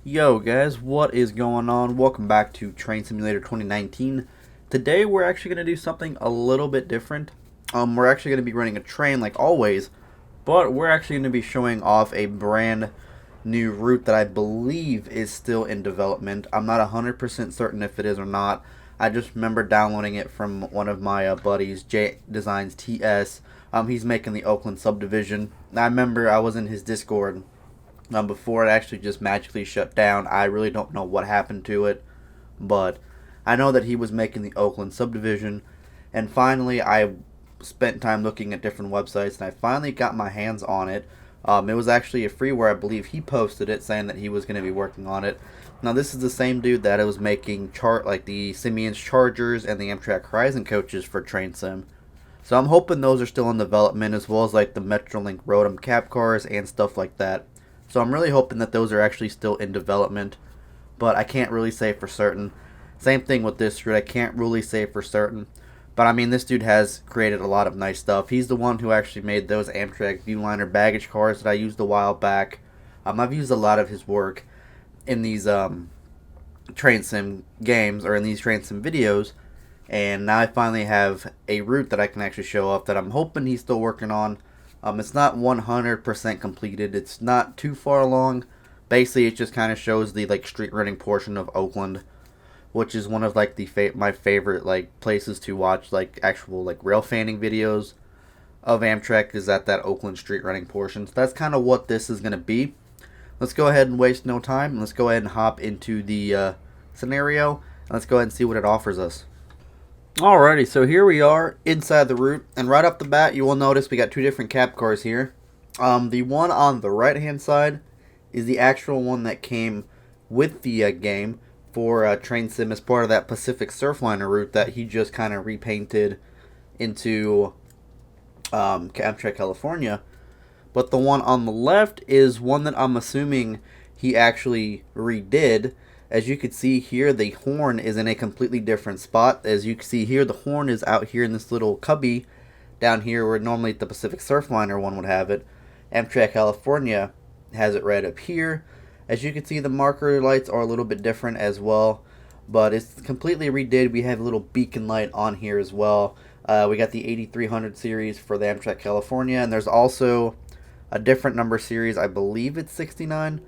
Yo guys, what is going on? Welcome back to Train Simulator 2019. Today we're actually going to do something a little bit different. We're actually going to be running a train like always, but we're actually going to be showing off a brand new route that I believe is still in development. I'm not 100% certain if it is or not. I just remember downloading it from one of my buddies, J Designs TS. He's making the Oakland Subdivision. I remember I was in his Discord before it actually just magically shut down. I really don't know what happened to it, but I know that he was making the Oakland Subdivision, and finally I spent time looking at different websites, and I finally got my hands on it. It was actually a freeware. I believe he posted it saying that he was going to be working on it. Now this is the same dude that was making like the Simeon's Chargers and the Amtrak Horizon coaches for Train Sim. So I'm hoping those are still in development, as well as like the Metrolink Rotom cap cars and stuff like that. So I'm really hoping that those are actually still in development, but I can't really say for certain. Same thing with this route, I can't really say for certain. But I mean, this dude has created a lot of nice stuff. He's the one who actually made those Amtrak Viewliner baggage cars that I used a while back. I've used a lot of his work in these train sim games, or in these train sim videos, and now I finally have a route that I can actually show off that I'm hoping he's still working on. It's not 100% completed. It's not too far along. Basically, it just kind of shows the like street running portion of Oakland, which is one of like my favorite like places to watch like actual like rail fanning videos of Amtrak is at that Oakland street running portion. So that's kind of what this is going to be. Let's go ahead and waste no time. Let's go ahead and hop into the scenario. And let's go ahead and see what it offers us. Alrighty, so here we are inside the route, and right off the bat you will notice we got two different cap cars here. The one on the right hand side is the actual one that came with the game for Train Sim as part of that Pacific Surfliner route that he just kind of repainted into Amtrak California. But the one on the left is one that I'm assuming he actually redid. As you can see here, the horn is in a completely different spot. As you can see here, the horn is out here in this little cubby down here where normally the Pacific Surfliner one would have it. Amtrak California has it right up here. As you can see, the marker lights are a little bit different as well, but it's completely redid. We have a little beacon light on here as well. We got the 8300 series for the Amtrak California, and there's also a different number series. I believe it's 69.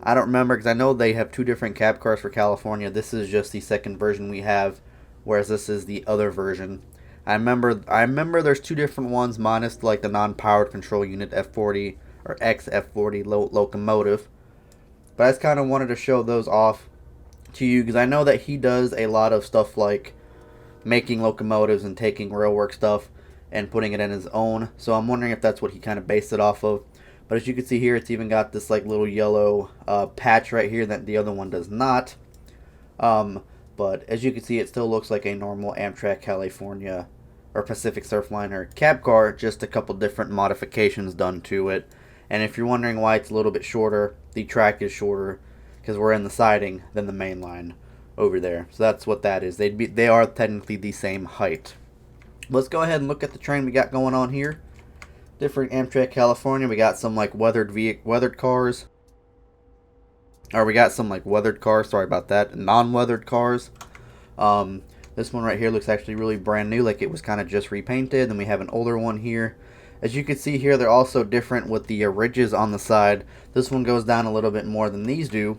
I don't remember because I know they have two different cab cars for California. This is just the second version we have, whereas this is the other version. I remember there's two different ones minus like the non-powered control unit F40 or XF40 locomotive. But I just kind of wanted to show those off to you because I know that he does a lot of stuff like making locomotives and taking railwork stuff and putting it in his own. So I'm wondering if that's what he kind of based it off of. But as you can see here, it's even got this like little yellow patch right here that the other one does not. But as you can see, it still looks like a normal Amtrak California or Pacific Surfliner cab car, just a couple different modifications done to it. And if you're wondering why it's a little bit shorter, the track is shorter because we're in the siding than the main line over there. So that's what that is. They are technically the same height. Let's go ahead and look at the train we got going on here. Different Amtrak California. We got some like weathered cars. Or we got some like weathered cars, sorry about that. Non-weathered cars. This one right here looks actually really brand new, like it was kind of just repainted. Then we have an older one here. As you can see here, they're also different with the ridges on the side. This one goes down a little bit more than these do,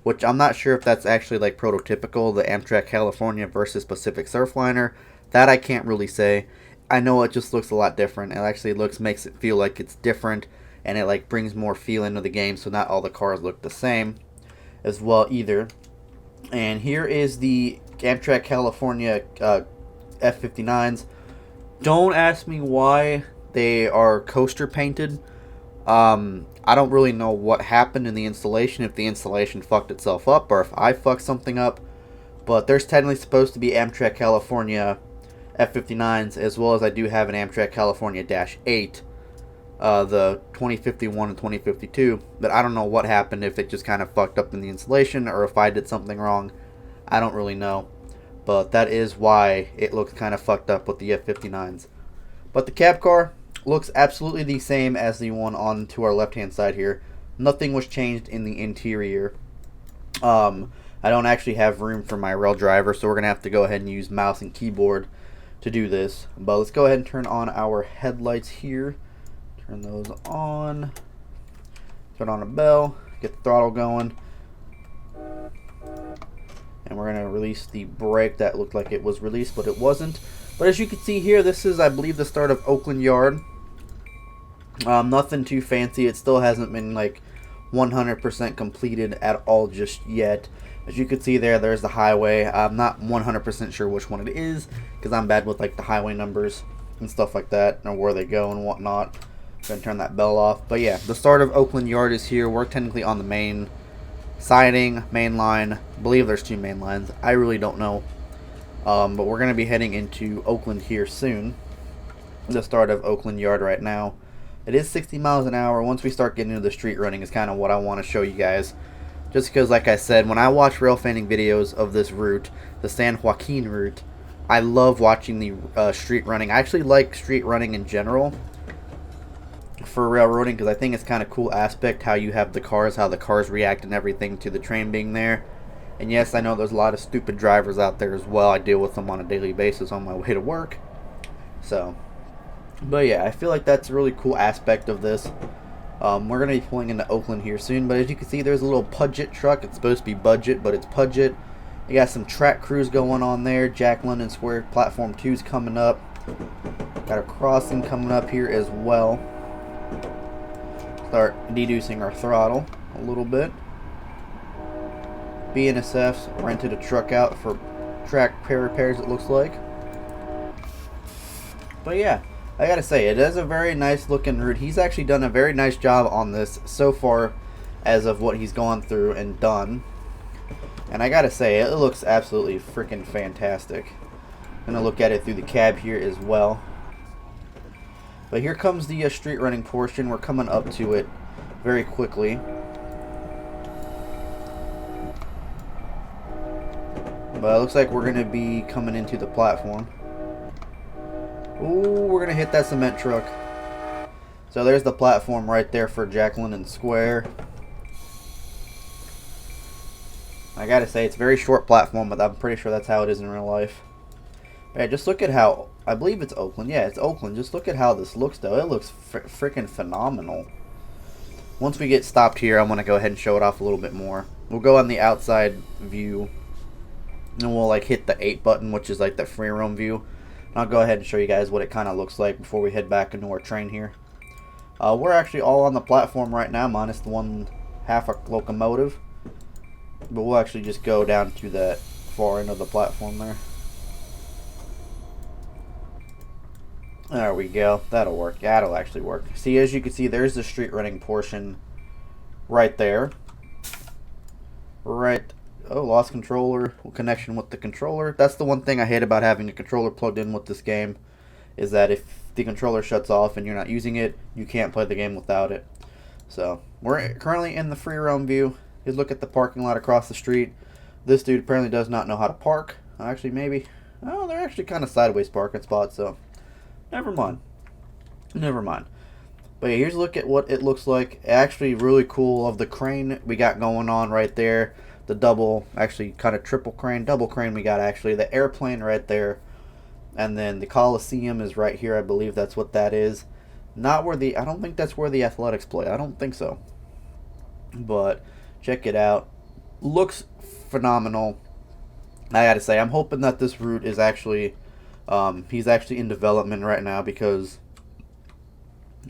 which I'm not sure if that's actually like prototypical, the Amtrak California versus Pacific Surfliner. That I can't really say. I know it just looks a lot different. It actually makes it feel like it's different, and it like brings more feel into the game, so not all the cars look the same as well either. And here is the Amtrak California F59s. Don't ask me why they are coaster painted. I don't really know what happened in the installation, if the installation fucked itself up or if I fucked something up, but there's technically supposed to be Amtrak California F59s, as well as I do have an Amtrak California -8, the 2051 and 2052, but I don't know what happened, if it just kind of fucked up in the installation or if I did something wrong. I don't really know, but that is why it looks kind of fucked up with the F59s. But the cab car looks absolutely the same as the one on to our left hand side here. Nothing was changed in the interior. I don't actually have room for my rail driver, so we're going to have to go ahead and use mouse and keyboard to do this. But let's go ahead and turn on our headlights here. Turn those on. Turn on a bell. Get the throttle going. And we're going to release the brake. That looked like it was released, but it wasn't. But as you can see here, this is, I believe, the start of Oakland Yard. Nothing too fancy. It still hasn't been like 100% completed at all just yet. As you can see there, there's the highway. I'm not 100% sure which one it is because I'm bad with like the highway numbers and stuff like that and where they go and whatnot. Gonna turn that bell off. But yeah, the start of Oakland Yard is here. We're technically on the main siding, main line. I believe there's 2 main lines. I really don't know. But we're gonna be heading into Oakland here soon. The start of Oakland Yard right now. It is 60 miles an hour. Once we start getting into the street running is kind of what I want to show you guys. Just because, like I said, when I watch rail fanning videos of this route, the San Joaquin route, I love watching the street running. I actually like street running in general for railroading because I think it's kind of cool aspect how you have the cars, how the cars react and everything to the train being there. And yes, I know there's a lot of stupid drivers out there as well. I deal with them on a daily basis on my way to work. So, but yeah, I feel like that's a really cool aspect of this. We're going to be pulling into Oakland here soon, but as you can see, there's a little Pudget truck. It's supposed to be budget, but it's Pudget. You got some track crews going on there. Jack London Square Platform 2's coming up. Got a crossing coming up here as well. Start deducing our throttle a little bit. BNSF's rented a truck out for track repairs, it looks like. But yeah, I gotta say, it is a very nice looking route. He's actually done a very nice job on this so far as of what he's gone through and done. And I gotta say, it looks absolutely freaking fantastic. I'm gonna look at it through the cab here as well. But here comes the street running portion. We're coming up to it very quickly. But it looks like we're going to be coming into the platform. Ooh, we're going to hit that cement truck. So there's the platform right there for Jack London Square. I gotta say, it's a very short platform, but I'm pretty sure that's how it is in real life. Yeah, just look at how, I believe it's Oakland. Yeah, it's Oakland. Just look at how this looks, though. It looks freaking phenomenal. Once we get stopped here, I'm going to go ahead and show it off a little bit more. We'll go on the outside view. And we'll like hit the 8 button, which is like the free roam view. And I'll go ahead and show you guys what it kind of looks like before we head back into our train here. We're actually all on the platform right now, minus the one half a locomotive. But we'll actually just go down to that far end of the platform there. There we go. That'll work. That'll actually work. See, as you can see, there's the street running portion right there. Right. Oh, lost controller. Connection with the controller. That's the one thing I hate about having a controller plugged in with this game, is that if the controller shuts off and you're not using it, you can't play the game without it. So, we're currently in the free roam view. You look at the parking lot across the street. This dude apparently does not know how to park. Actually, maybe. Oh, they're actually kind of sideways parking spots, so never mind. Never mind. But yeah, here's a look at what it looks like. Actually, really cool of the crane we got going on right there. The double, actually kind of triple crane, double crane we got actually. The airplane right there. And then the Coliseum is right here. I believe that's what that is. Not where the, I don't think that's where the Athletics play. I don't think so. But check it out. Looks phenomenal. I gotta say, I'm hoping that this route is actually, he's actually in development right now, because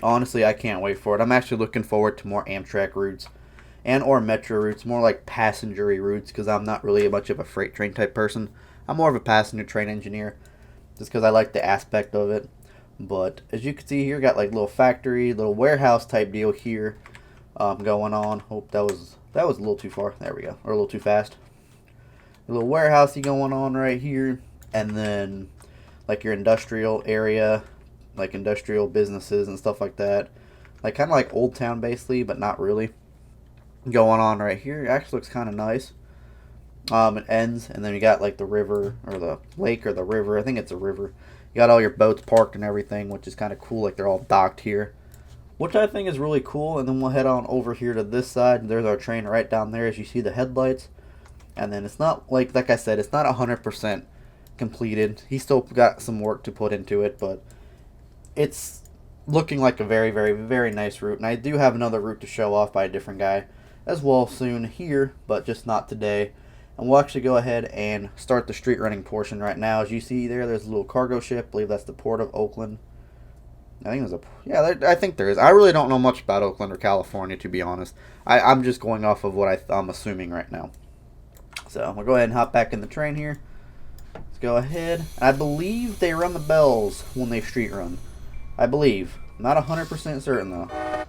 honestly, I can't wait for it. I'm actually looking forward to more Amtrak routes and or metro routes, more like passenger-y routes, because I'm not really much of a freight train type person. I'm more of a passenger train engineer, just because I like the aspect of it. But as you can see here, got like little factory, little warehouse type deal here going on. Hope that was a little too far. There we go, or a little too fast. A little warehousey going on right here, and then like your industrial area, like industrial businesses and stuff like that. Like kind of like Old Town basically, but not really. Going on right here. It actually looks kind of nice. It ends, and then you got like the river, or the lake, or the river. I think it's a river. You got all your boats parked and everything, which is kind of cool. Like they're all docked here, which I think is really cool. And then we'll head on over here to this side. There's our train right down there, as you see the headlights. And then it's not, like I said, it's not 100% completed. He's still got some work to put into it, but it's looking like a very, very, very nice route. And I do have another route to show off by a different guy as well soon here, but just not today. And we'll actually go ahead and start the street running portion right now. As you see there, there's a little cargo ship. I believe that's the port of Oakland. I think there's a, yeah, I think there is. I really don't know much about Oakland or California, to be honest. I'm just going off of what I'm assuming right now. So we'll go ahead and hop back in the train here. Let's go ahead. I believe they run the bells when they street run. I believe. Not 100% certain though.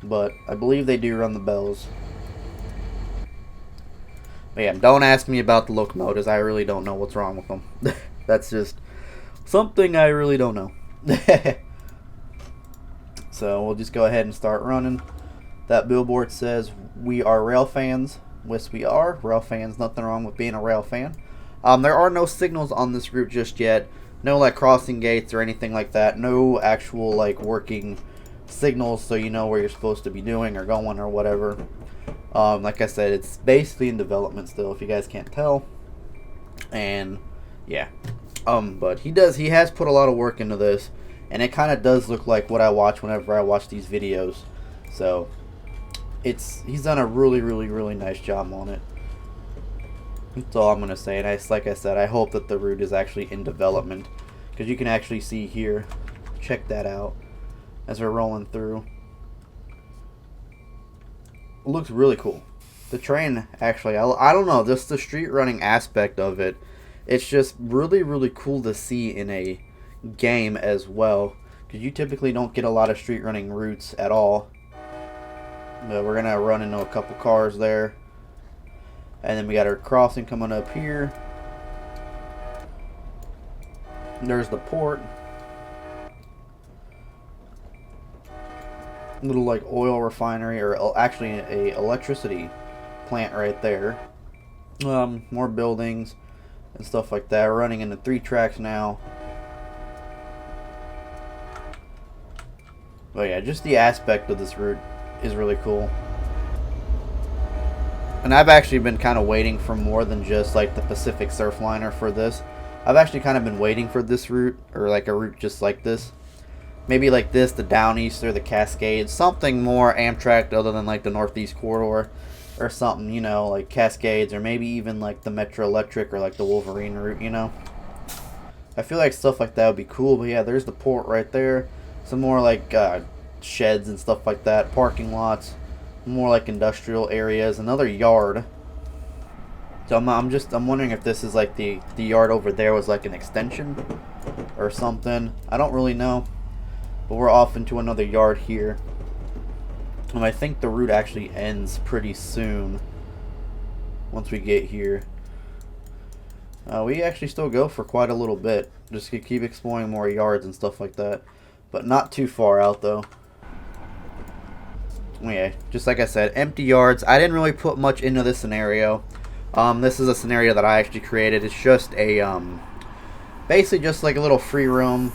But I believe they do run the bells. But yeah, don't ask me about the locomotives. I really don't know what's wrong with them. That's just something I really don't know. So we'll just go ahead and start running. That billboard says, "We are rail fans." Yes, we are rail fans. Nothing wrong with being a rail fan. There are no signals on this route just yet. No like crossing gates or anything like that. No actual like working signals so you know where you're supposed to be doing or going or whatever. Like I said, it's basically in development still, if you guys can't tell. And yeah, but he has put a lot of work into this, and it kind of does look like what I watch whenever I watch these videos. So he's done a really, really, really nice job on it. That's all I'm gonna say. And like I said, I hope that the route is actually in development, because you can actually see here. Check that out as we're rolling through. It looks really cool. The train, actually, I don't know, just the street running aspect of it, it's just really, really cool to see in a game as well, because you typically don't get a lot of street running routes at all. But we're gonna run into a couple cars there, and then we got our crossing coming up here. There's the port. Little like oil refinery, or actually a electricity plant right there. More buildings and stuff like that. We're running into 3 tracks now. But yeah, just the aspect of this route is really cool. And I've actually been kind of waiting for more than just like the Pacific Surfliner for this. I've actually kind of been waiting for this route, or like a route just like this. Maybe like this, the Downeaster, the Cascades, something more Amtrak other than like the Northeast Corridor or something, you know, like Cascades, or maybe even like the Metro Electric or like the Wolverine route, you know. I feel like stuff like that would be cool. But yeah, there's the port right there. Some more like sheds and stuff like that, parking lots, more like industrial areas, another yard. So I'm wondering if this is like the yard over there was like an extension or something. I don't really know. But we're off into another yard here. And I think the route actually ends pretty soon once we get here. We actually still go for quite a little bit. Just to keep exploring more yards and stuff like that. But not too far out though. Yeah, just like I said, empty yards. I didn't really put much into this scenario. This is a scenario that I actually created. It's just a basically just like a little free roam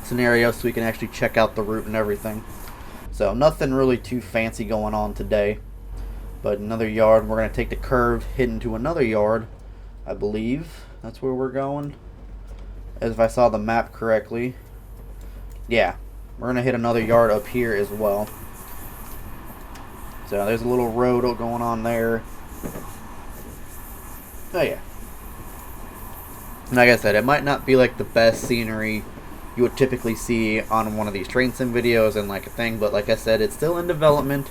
scenario, so we can actually check out the route and everything. So nothing really too fancy going on today. But another yard. We're going to take the curve, hit into another yard. I believe that's where we're going, as if I saw the map correctly. Yeah, we're going to hit another yard up here as well. So there's a little road going on there. Oh yeah. Like I said, it might not be like the best scenery you would typically see on one of these train sim videos and like a thing, but like I said, it's still in development.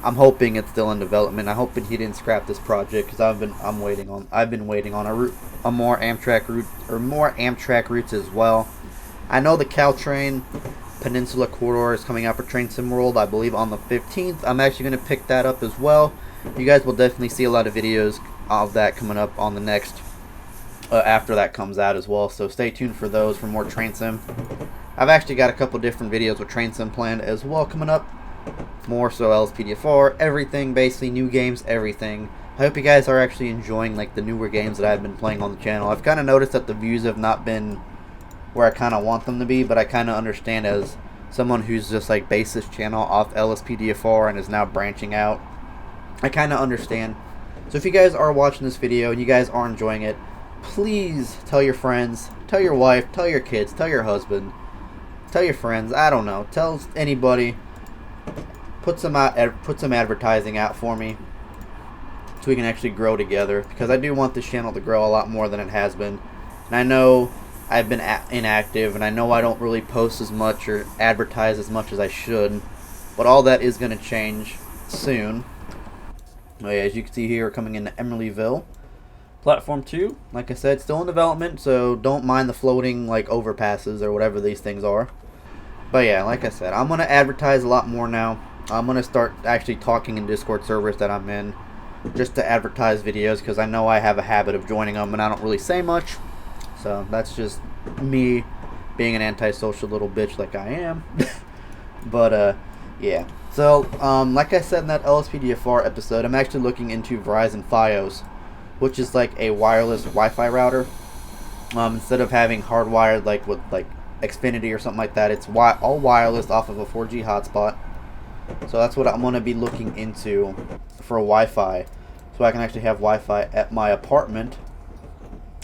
I'm hoping it's still in development. I'm hoping he didn't scrap this project, because I've been waiting on a more Amtrak route, or more Amtrak routes as well. I know the Caltrain Peninsula Corridor is coming out for Train Sim World, I believe on the 15th. I'm actually going to pick that up as well. You guys will definitely see a lot of videos of that coming up on the next after that comes out as well, so stay tuned for those, for more Train Sim. I've actually got a couple different videos with Train Sim planned as well coming up. More so LSPDFR, everything, basically new games, everything. I hope you guys are actually enjoying like the newer games that I've been playing on the channel. I've kind of noticed that the views have not been where I kind of want them to be, but I kind of understand as someone who's just like based this channel off LSPDFR and is now branching out I kind of understand. So if you guys are watching this video and you guys are enjoying it, please tell your friends, tell your wife, tell your kids, tell your husband, tell your friends, I don't know, tell anybody, put some advertising out for me so we can actually grow together, because I do want this channel to grow a lot more than it has been. And I know I've been inactive, and I know I don't really post as much or advertise as much as I should, but all that is going to change soon. Oh yeah, as you can see here, we're coming into Emeryville. Platform 2, like I said, still in development, so don't mind the floating like overpasses or whatever these things are. But yeah, like I said, I'm going to advertise a lot more now. I'm going to start actually talking in Discord servers that I'm in just to advertise videos, because I know I have a habit of joining them and I don't really say much. So that's just me being an antisocial little bitch like I am. But yeah. So like I said in that LSPDFR episode, I'm actually looking into Verizon Fios, which is like a wireless Wi-Fi router. Instead of having hardwired like with like Xfinity or something like that, it's all wireless off of a 4G hotspot. So that's what I'm going to be looking into for Wi-Fi, so I can actually have Wi-Fi at my apartment.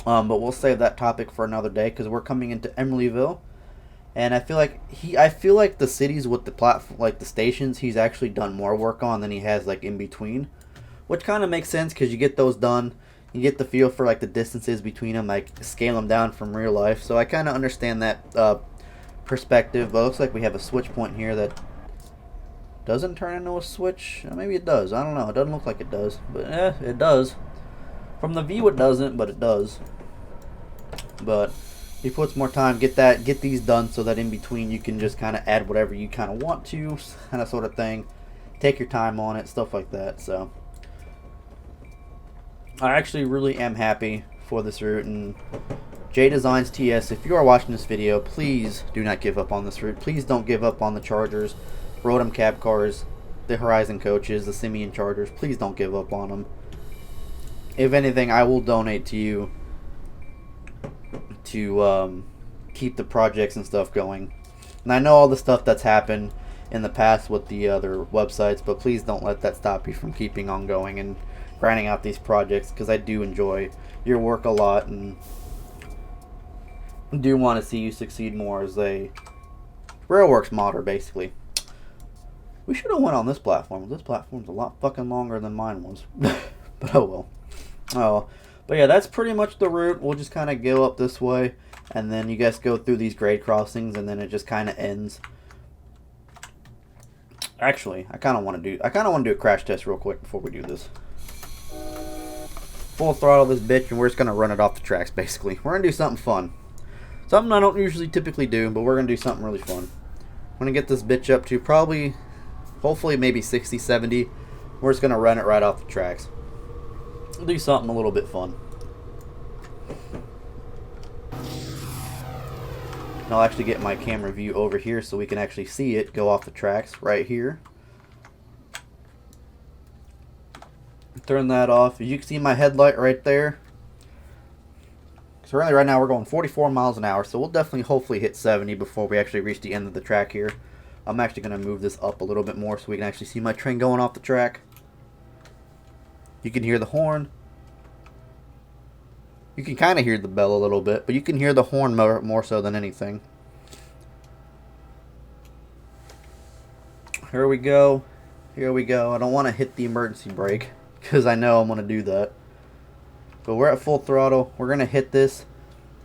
But we'll save that topic for another day, because we're coming into Emeryville, and I feel like the cities with the platform, like the stations, he's actually done more work on than he has like in between, which kind of makes sense, because you get those done, you get the feel for like the distances between them, like scale them down from real life. So I kind of understand that perspective. But it looks like we have a switch point here that doesn't turn into a switch. Maybe it does. I don't know. It doesn't look like it does, but it does. From the view, it doesn't, but it does. But if you put some more time, get these done, so that in between you can just kind of add whatever you kind of want to, kind of sort of thing. Take your time on it, stuff like that. So I actually really am happy for this route. And J Designs TS, if you are watching this video, please do not give up on this route. Please don't give up on the Chargers, Rotom Cab Cars, the Horizon Coaches, the Simeon Chargers. Please don't give up on them. If anything, I will donate to you to keep the projects and stuff going. And I know all the stuff that's happened in the past with the other websites, but please don't let that stop you from keeping on going and grinding out these projects, because I do enjoy your work a lot and do want to see you succeed more as a Railworks modder, basically. We should have went on this platform. This platform's a lot fucking longer than mine was. But oh well. Oh, but yeah, that's pretty much the route. We'll just kind of go up this way, and then you guys go through these grade crossings, and then it just kind of ends. Actually, I kind of want to do a crash test real quick before we do this. Full throttle this bitch, and we're just gonna run it off the tracks. Basically, we're gonna do something fun, something I don't usually typically do, but we're gonna do something really fun. I'm gonna get this bitch up to probably, hopefully, maybe 60, 70. We're just gonna run it right off the tracks. We'll do something a little bit fun. And I'll actually get my camera view over here so we can actually see it go off the tracks right here. Turn that off. As you can see my headlight right there. So currently right now we're going 44 miles an hour, so we'll definitely hopefully hit 70 before we actually reach the end of the track here. I'm actually going to move this up a little bit more so we can actually see my train going off the track. You can hear the horn. You can kind of hear the bell a little bit, but you can hear the horn more so than anything. Here we go. Here we go. I don't want to hit the emergency brake, because I know I'm going to do that. But we're at full throttle. We're going to hit this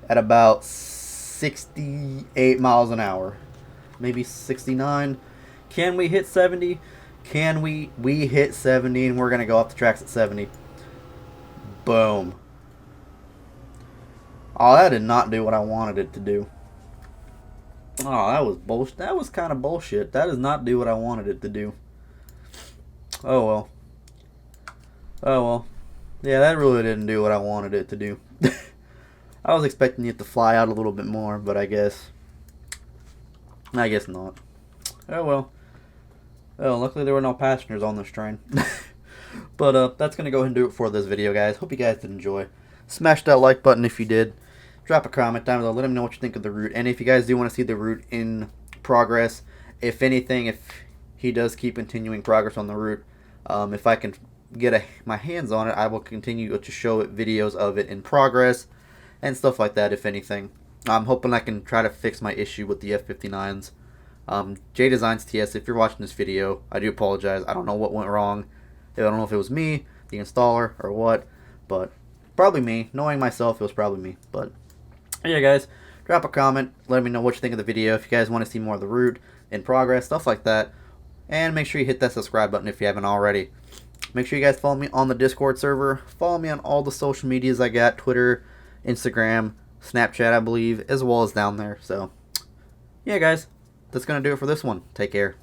at about 68 miles an hour. Maybe 69. Can we hit 70? Can we? We hit 70, and we're going to go off the tracks at 70. Boom. Oh, that did not do what I wanted it to do. Oh, that was bullshit. That was kind of bullshit. That does not do what I wanted it to do. Oh, well. Oh, well. Yeah, that really didn't do what I wanted it to do. I was expecting it to fly out a little bit more, but I guess not. Oh, well. Oh, luckily there were no passengers on this train. But that's going to go ahead and do it for this video, guys. Hope you guys did enjoy. Smash that like button if you did. Drop a comment down below. Let me know what you think of the route. And if you guys do want to see the route in progress, if anything, if he does keep continuing progress on the route, if I can get my hands on it, I will continue to show it videos of it in progress and stuff like that, if anything. I'm hoping I can try to fix my issue with the F59s. J Designs TS, if you're watching this video, I do apologize. I don't know what went wrong. I don't know if it was me, the installer, or what, but probably me. Knowing myself, it was probably me. But yeah, guys, drop a comment. Let me know what you think of the video. If you guys want to see more of the route in progress, stuff like that. And make sure you hit that subscribe button if you haven't already. Make sure you guys follow me on the Discord server. Follow me on all the social medias I got. Twitter, Instagram, Snapchat, I believe, as well as down there. So, yeah, guys, that's going to do it for this one. Take care.